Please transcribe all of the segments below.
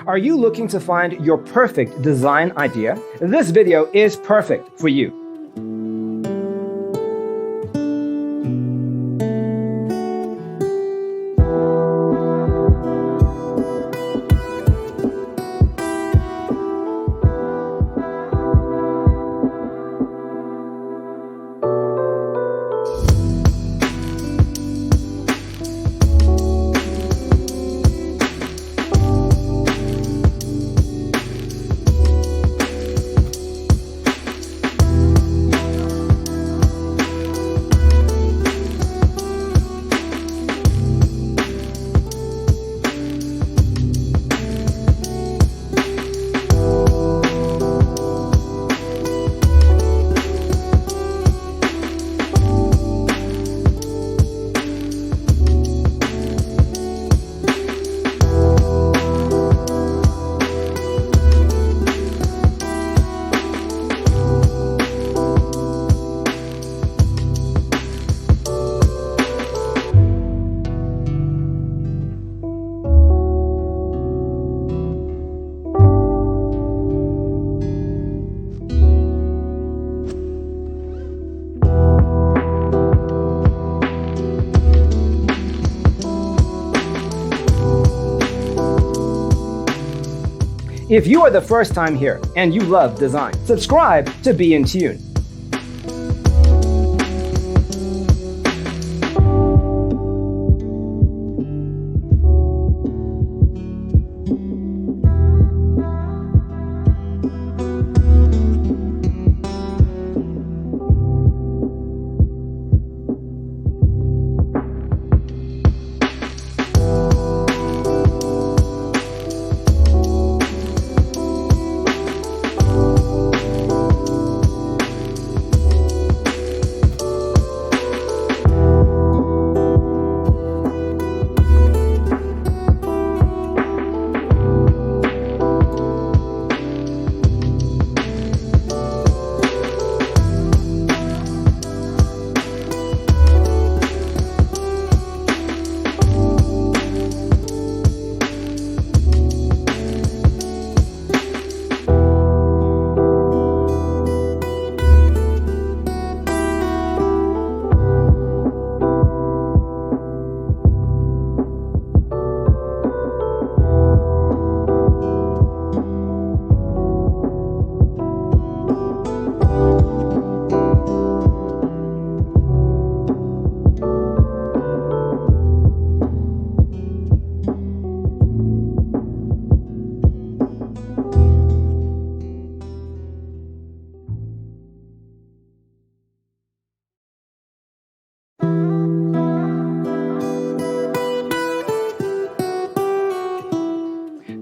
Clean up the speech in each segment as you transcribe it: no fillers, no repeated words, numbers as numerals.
Are you looking to find your perfect design idea? This video is perfect for you. If you are the first time here and you love design, subscribe to be in tune.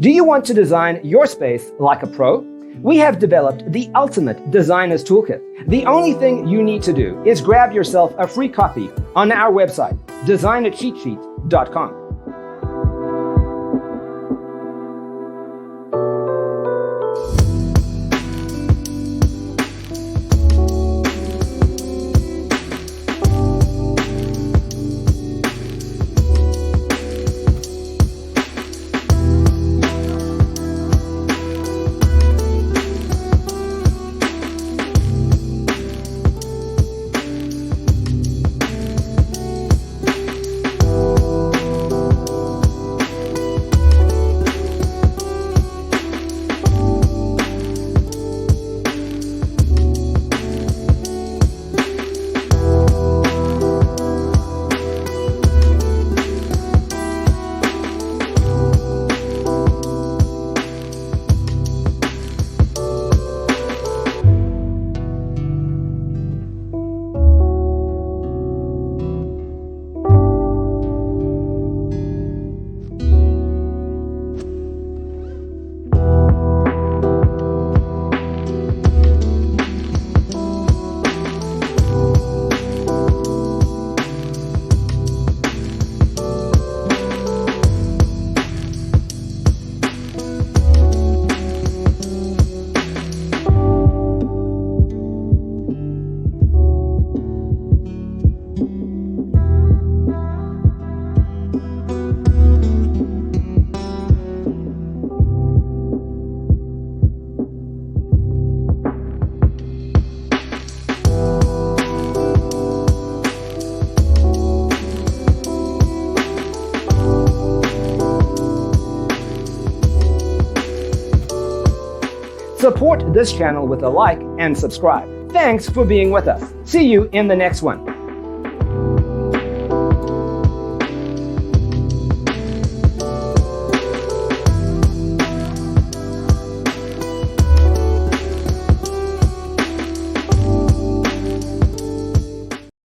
Do you want to design your space like a pro? We have developed the ultimate designer's toolkit. The only thing you need to do is grab yourself a free copy on our website, designercheatsheet.com. Support this channel with a like and subscribe. Thanks for being with us. See you in the next one.